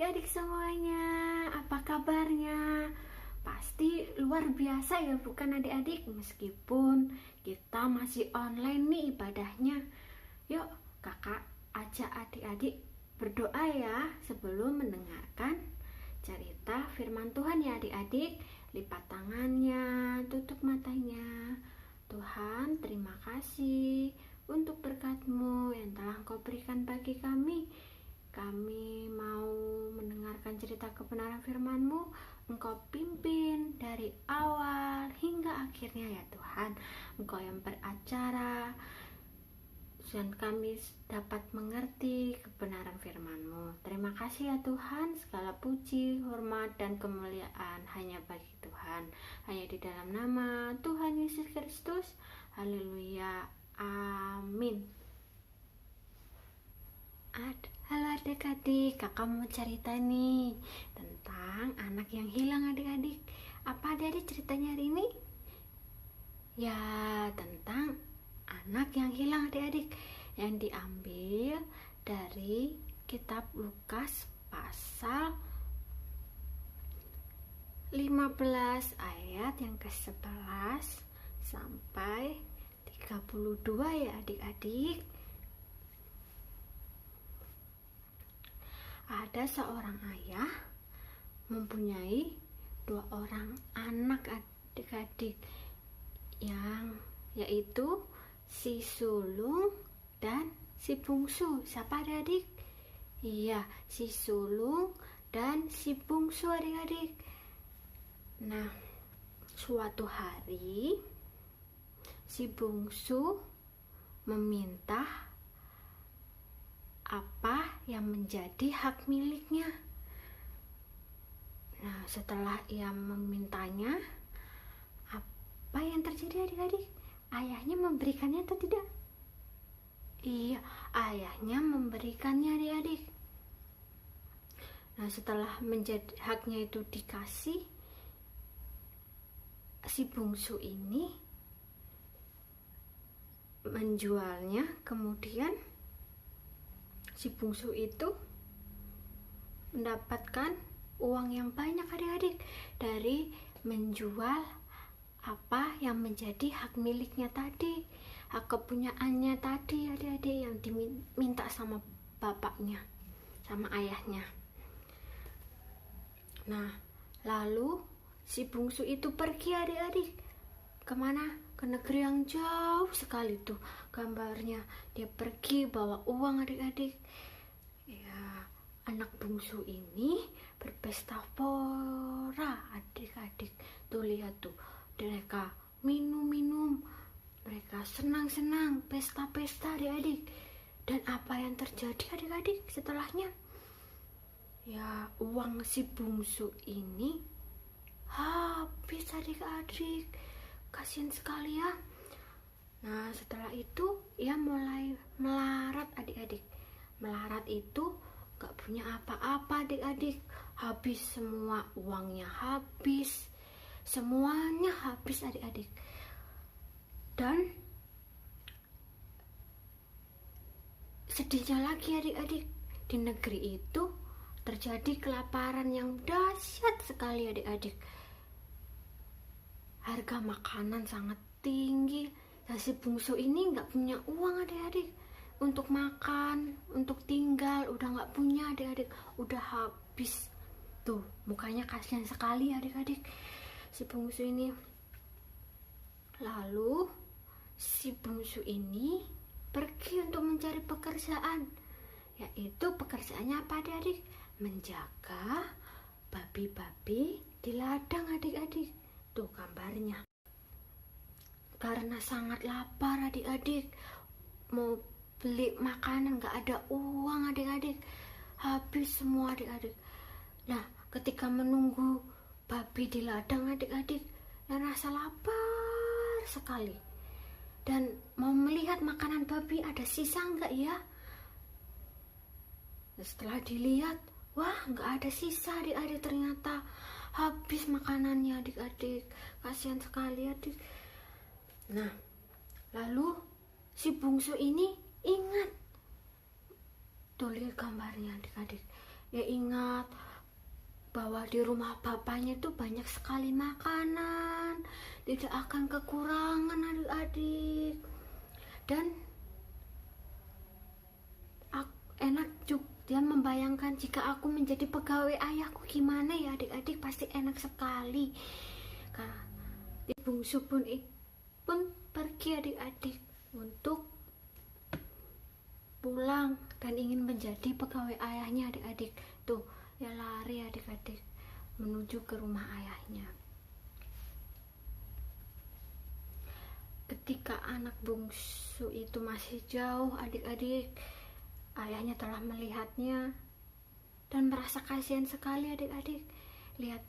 adik-adik semuanya, apa kabarnya? Pasti luar biasa ya bukan adik-adik? Meskipun kita masih online nih ibadahnya. Yuk kakak ajak adik-adik berdoa ya sebelum mendengarkan cerita firman Tuhan ya adik-adik. Lipat tangannya, tutup matanya. Tuhan, terima kasih untuk berkat-Mu yang telah Engkau berikan bagi kami. Kami mau mendengarkan cerita kebenaran firman-Mu. Engkau pimpin dari awal hingga akhirnya ya Tuhan. Engkau yang beracara dan kami dapat mengerti kebenaran firman-Mu. Terima kasih ya Tuhan. Segala puji, hormat, dan kemuliaan hanya bagi Tuhan. Hanya di dalam nama Tuhan Yesus Kristus. Haleluya. Amin. Halo adik-adik, kakak mau cerita nih tentang anak yang hilang adik-adik. Apa adik-adik ceritanya hari ini? Ya, tentang anak yang hilang adik-adik, yang diambil dari kitab Lukas pasal 15 ayat yang ke-11 sampai 32 ya adik-adik. Ada seorang ayah mempunyai 2 orang anak adik-adik, yang yaitu si sulung dan si bungsu. Siapa adik-adik? Iya, si sulung dan si bungsu adik-adik. Nah, suatu hari si bungsu meminta apa yang menjadi hak miliknya. Nah, setelah ia memintanya, apa yang terjadi adik-adik? Ayahnya memberikannya atau tidak? Iya, ayahnya memberikannya adik-adik. Nah, setelah menjadi haknya itu dikasih, si bungsu ini menjualnya. Kemudian si bungsu itu mendapatkan uang yang banyak adik-adik dari menjual apa yang menjadi hak miliknya tadi, hak kepunyaannya tadi adik-adik, yang diminta sama bapaknya, sama ayahnya. Nah, lalu si bungsu itu pergi adik-adik. Kemana? Ke negeri yang jauh sekali tuh gambarnya. Dia pergi bawa uang adik-adik. Ya, anak bungsu ini berpesta pora adik-adik. Tuh lihat tuh, mereka minum-minum, mereka senang-senang, pesta-pesta adik-adik. Dan apa yang terjadi adik-adik setelahnya? Ya, uang si bungsu ini habis adik-adik. Kasihan sekali ya. Nah, setelah itu ia mulai melarat adik-adik. Melarat itu gak punya apa-apa adik-adik. Habis semua, uangnya habis, semuanya habis adik-adik. Dan sedihnya lagi adik-adik, di negeri itu terjadi kelaparan yang dahsyat sekali adik-adik. Harga makanan sangat tinggi. Dan si bungsu ini gak punya uang adik-adik untuk makan, untuk tinggal. Udah gak punya adik-adik, udah habis. Tuh, mukanya kasihan sekali adik-adik si bungsu ini. Lalu si bungsu ini pergi untuk mencari pekerjaan. Yaitu pekerjaannya apa adik-adik? Menjaga babi-babi di ladang adik-adik. Tuh gambarnya. Karena sangat lapar adik-adik, mau beli makanan gak ada uang adik-adik, habis semua adik-adik. Nah, ketika menunggu babi di ladang adik-adik, dan rasa lapar sekali, dan mau melihat makanan babi ada sisa enggak ya. Setelah dilihat, wah nggak ada sisa adik-adik, ternyata habis makanannya adik-adik. Kasihan sekali adik. Nah, lalu si bungsu ini ingat. Tuh lihat gambarnya adik-adik. Ya ingat bahwa di rumah bapaknya itu banyak sekali makanan, tidak akan kekurangan adik-adik. Dan enak juga dia membayangkan jika aku menjadi pegawai ayahku gimana ya adik-adik, pasti enak sekali. Di bungsu pun pergi adik-adik untuk pulang dan ingin menjadi pegawai ayahnya adik-adik. Tuh ya lari adik-adik menuju ke rumah ayahnya. Ketika anak bungsu itu masih jauh adik-adik, ayahnya telah melihatnya dan merasa kasihan sekali adik-adik. Lihat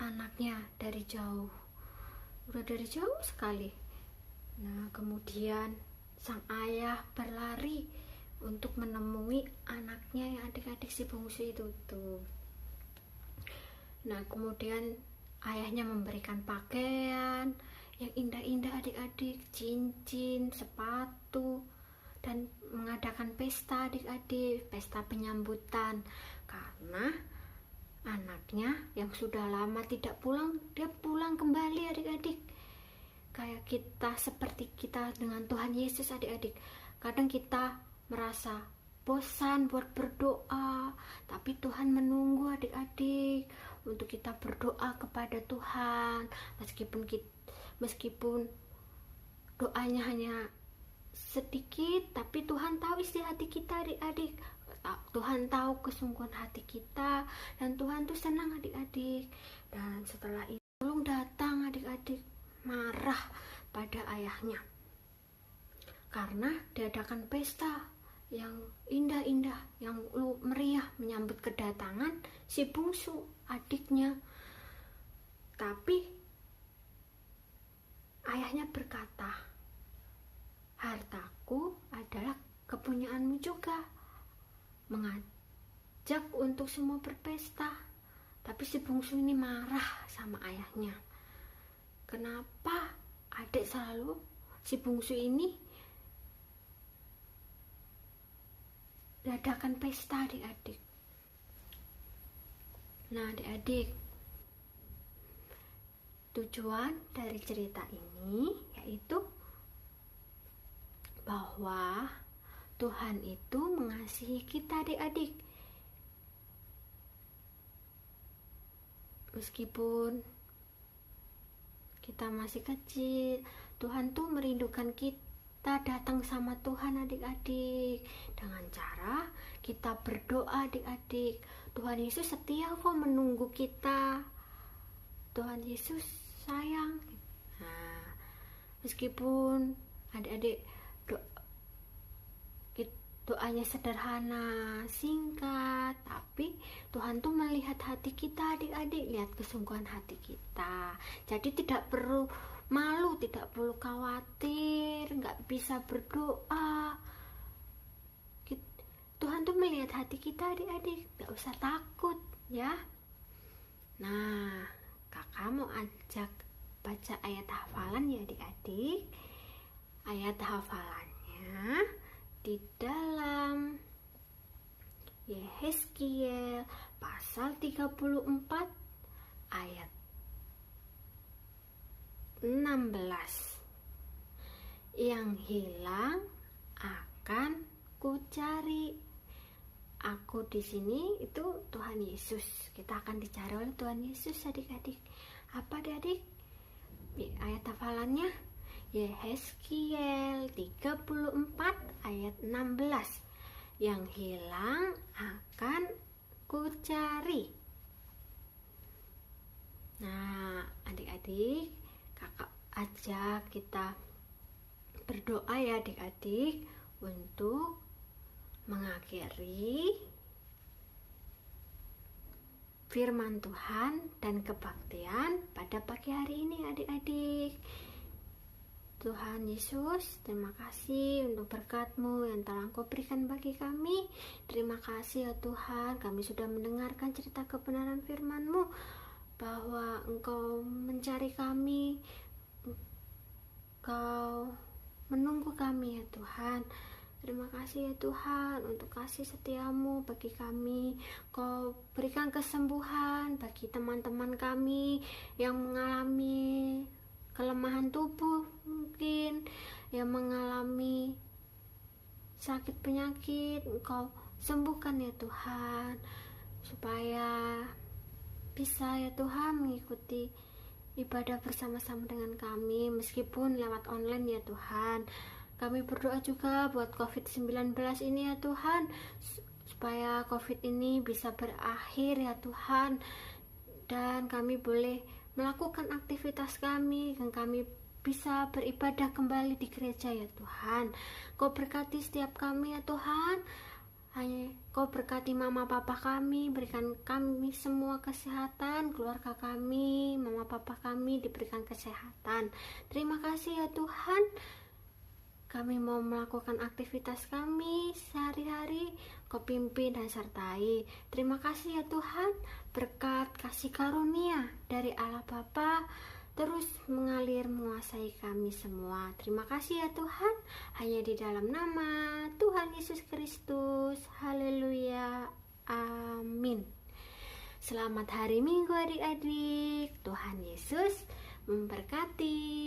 anaknya dari jauh, udah dari jauh sekali. Nah kemudian sang ayah berlari untuk menemui anaknya yang adik-adik si bungsu itu tuh. Nah kemudian ayahnya memberikan pakaian yang indah-indah adik-adik, cincin, sepatu, dan mengadakan pesta adik-adik, pesta penyambutan. Karena anaknya yang sudah lama tidak pulang, dia pulang kembali adik-adik. Kayak kita, seperti kita dengan Tuhan Yesus adik-adik. Kadang kita merasa bosan buat berdoa, tapi Tuhan menunggu adik-adik untuk kita berdoa kepada Tuhan. Meskipun doanya hanya sedikit, tapi Tuhan tahu isi hati kita adik-adik. Tuhan tahu kesungguhan hati kita, dan Tuhan tuh senang adik-adik. Dan setelah itu sulung datang adik-adik, marah pada ayahnya karena diadakan pesta yang indah-indah, yang meriah menyambut kedatangan si bungsu adiknya. Tapi ayahnya berkata, hartaku adalah kepunyaanmu juga, mengajak untuk semua berpesta. Tapi si bungsu ini marah sama ayahnya. Kenapa adik selalu si bungsu ini diadakan pesta adik-adik? Nah adik-adik, tujuan dari cerita ini yaitu bahwa Tuhan itu mengasihi kita adik-adik. Meskipun kita masih kecil, Tuhan tuh merindukan kita datang sama Tuhan adik-adik. Dengan cara kita berdoa adik-adik. Tuhan Yesus setia kok menunggu kita. Tuhan Yesus sayang. Nah, meskipun adik-adik doanya sederhana, singkat, tapi Tuhan tuh melihat hati kita adik-adik, lihat kesungguhan hati kita. Jadi tidak perlu malu, tidak perlu khawatir, nggak bisa berdoa. Tuhan tuh melihat hati kita adik-adik, nggak usah takut ya. Nah, kakak mau ajak baca ayat hafalan ya adik-adik. Ayat hafalannya di dalam Yehezkiel pasal 34 ayat 16. Yang hilang akan kucari. Aku di sini itu Tuhan Yesus. Kita akan dicari oleh Tuhan Yesus adik-adik. Apa adik-adik? Ayat hafalannya Yehezkiel 34 ayat 16. Yang hilang akan kucari. Nah, adik-adik, kakak ajak kita berdoa ya adik-adik untuk mengakhiri firman Tuhan dan kebaktian pada pagi hari ini adik-adik. Tuhan Yesus, terima kasih untuk berkat-Mu yang telah Engkau berikan bagi kami. Terima kasih ya Tuhan, kami sudah mendengarkan cerita kebenaran firman-Mu, bahwa Engkau mencari kami, Engkau menunggu kami ya Tuhan. Terima kasih ya Tuhan untuk kasih setiamu bagi kami. Kau berikan kesembuhan bagi teman-teman kami yang mengalami kelemahan tubuh, mungkin yang mengalami sakit penyakit. Engkau sembuhkan ya Tuhan, supaya bisa ya Tuhan mengikuti ibadah bersama-sama dengan kami meskipun lewat online ya Tuhan. Kami berdoa juga buat COVID-19 ini ya Tuhan, supaya COVID ini bisa berakhir ya Tuhan, dan kami boleh melakukan aktivitas kami, dan kami bisa beribadah kembali di gereja ya Tuhan. Kau berkati setiap kami ya Tuhan. Hanya Kau berkati mama papa kami, berikan kami semua kesehatan, keluarga kami, mama papa kami diberikan kesehatan. Terima kasih ya Tuhan. Kami mau melakukan aktivitas kami sehari-hari, Kau pimpin dan sertai. Terima kasih ya Tuhan, berkat kasih karunia dari Allah Bapa terus mengalir menguasai kami semua. Terima kasih ya Tuhan, hanya di dalam nama Tuhan Yesus Kristus. Haleluya, amin. Selamat hari Minggu adik-adik. Tuhan Yesus memberkati.